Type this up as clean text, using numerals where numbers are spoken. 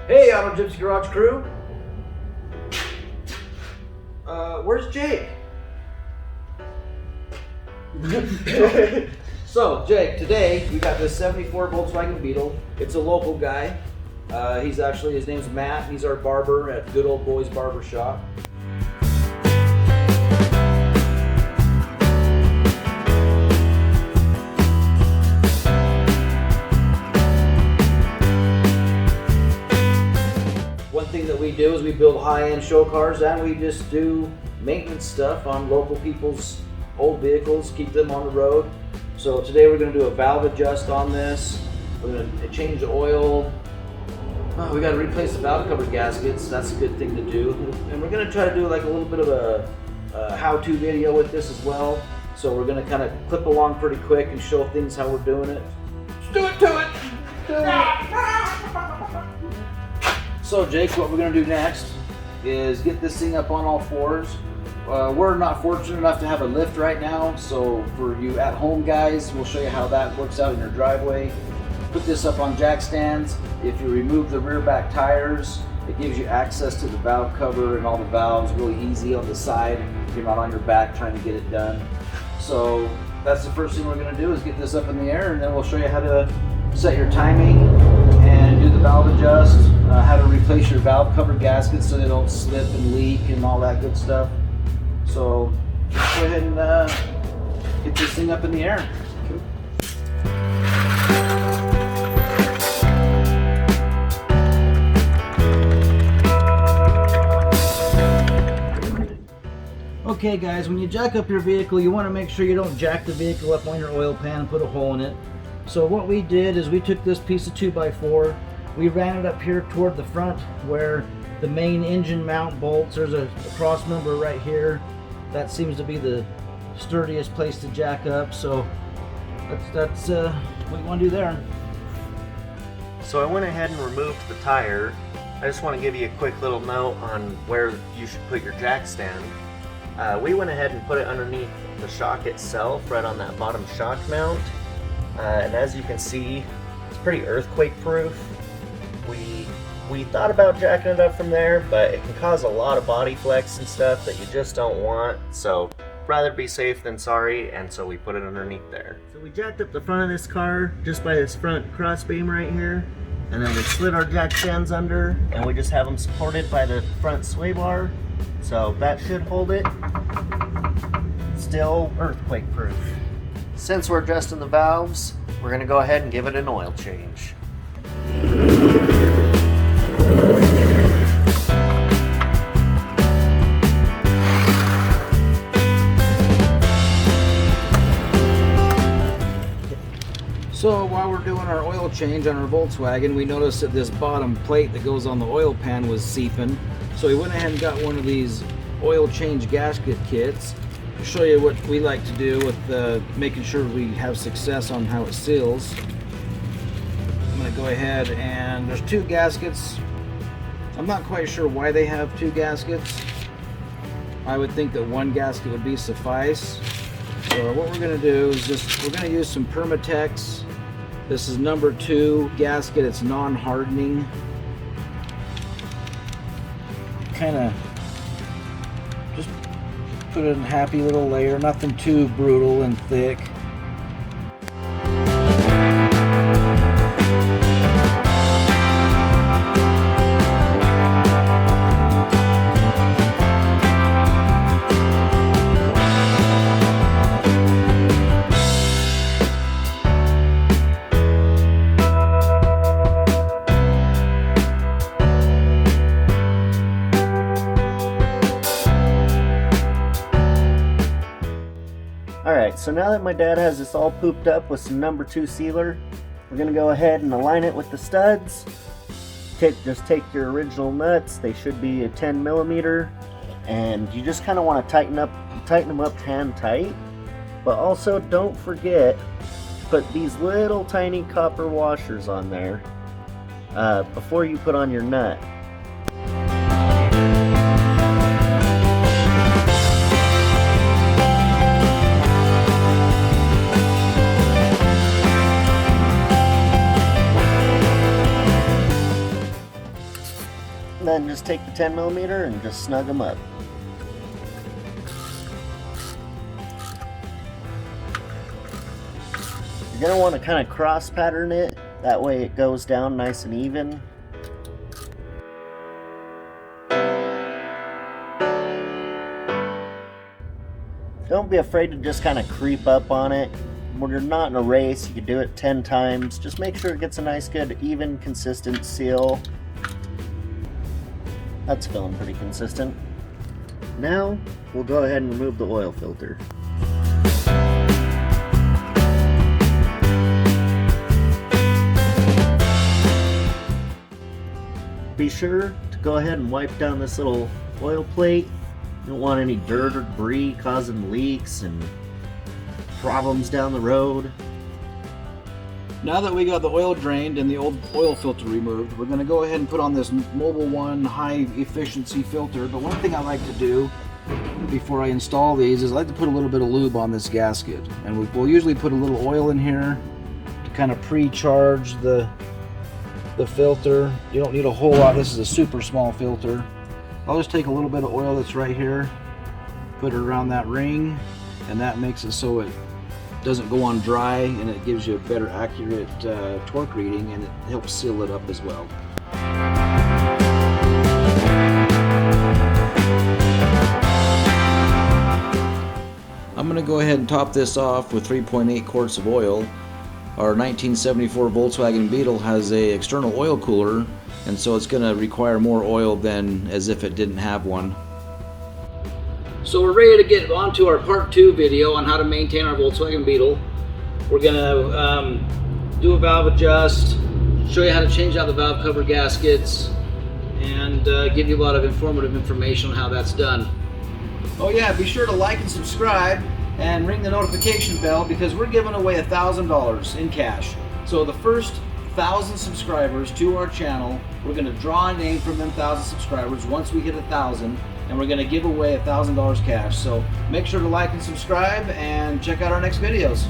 Hey, Auto Gypsy Garage crew. Where's Jake? So, Jake, today we got this 74 Volkswagen Beetle. It's a local guy. His name's Matt. He's our barber at Good Old Boys Barber Shop. One thing that we do is we build high-end show cars, and we just do maintenance stuff on local people's old vehicles, keep them on the road. So today we're going to do a valve adjust on this. We're going to change the oil. We got to replace the valve cover gaskets. That's a good thing to do. And we're going to try to do like a little bit of a how-to video with this as well. So we're going to kind of clip along pretty quick and show things how we're doing it. Let's do it to it. So Jake, what we're going to do next is get this thing up on all fours. We're not fortunate enough to have a lift right now, so for you at-home guys, we'll show you how that works out in your driveway. Put this up on jack stands. If you remove the rear back tires, it gives you access to the valve cover and all the valves really easy on the side. You're not on your back trying to get it done. So that's the first thing we're going to do is get this up in the air, and then we'll show you how to set your timing and do the valve adjust, how to replace your valve cover gaskets so they don't slip and leak and all that good stuff. So let's go ahead and get this thing up in the air. Okay guys, when you jack up your vehicle, you want to make sure you don't jack the vehicle up on your oil pan and put a hole in it. So what we did is we took this piece of 2x4, we ran it up here toward the front where the main engine mount bolts. There's a cross member right here. That seems to be the sturdiest place to jack up, so that's what you want to do there. So I went ahead and removed the tire. I just want to give you a quick little note on where you should put your jack stand. We went ahead and put it underneath the shock itself, right on that bottom shock mount. And as you can see, it's pretty earthquake proof. We thought about jacking it up from there, but it can cause a lot of body flex and stuff that you just don't want. So rather be safe than sorry, and so we put it underneath there. So we jacked up the front of this car just by this front crossbeam right here, and then we slid our jack stands under, and we just have them supported by the front sway bar. So that should hold it. Still earthquake proof. Since we're adjusting the valves, we're going to go ahead and give it an oil change. So while we're doing our oil change on our Volkswagen, we noticed that this bottom plate that goes on the oil pan was seeping. So we went ahead and got one of these oil change gasket kits to show you what we like to do with making sure we have success on how it seals. I'm going to go ahead and there's two gaskets. I'm not quite sure why they have two gaskets. I would think that one gasket would be suffice. So what we're going to do is we're going to use some Permatex. This is number 2 gasket. It's non-hardening. Kind of just put it in a happy little layer, nothing too brutal and thick. Alright, so now that my dad has this all pooped up with some number 2 sealer, we're going to go ahead and align it with the studs. Just take your original nuts, they should be a 10 millimeter, and you just kind of want to tighten them up hand tight. But also don't forget to put these little tiny copper washers on there before you put on your nut. then just take the 10mm and just snug them up. You're going to want to kind of cross pattern it, that way it goes down nice and even. Don't be afraid to just kind of creep up on it. When you're not in a race, you can do it 10 times. Just make sure it gets a nice, good, even, consistent seal. That's feeling pretty consistent. Now, we'll go ahead and remove the oil filter. Be sure to go ahead and wipe down this little oil plate. You don't want any dirt or debris causing leaks and problems down the road. Now that we got the oil drained and the old oil filter removed, we're going to go ahead and put on this Mobil 1 high efficiency filter. But one thing I like to do before I install these is I like to put a little bit of lube on this gasket. And we'll usually put a little oil in here to kind of pre-charge the filter. You don't need a whole lot. This is a super small filter. I'll just take a little bit of oil that's right here, put it around that ring, and that makes it so it doesn't go on dry, and it gives you a better accurate torque reading, and it helps seal it up as well. I'm going to go ahead and top this off with 3.8 quarts of oil. Our 1974 Volkswagen Beetle has a external oil cooler, and so it's going to require more oil than as if it didn't have one. So we're ready to get on to our part 2 video on how to maintain our Volkswagen Beetle. We're going to do a valve adjust, show you how to change out the valve cover gaskets, and give you a lot of informative information on how that's done. Oh yeah, be sure to like and subscribe and ring the notification bell, because we're giving away $1,000 in cash. So the first 1,000 subscribers to our channel, we're going to draw a name from them 1,000 subscribers once we hit 1,000, and we're going to give away $1,000 cash. So make sure to like and subscribe and check out our next videos.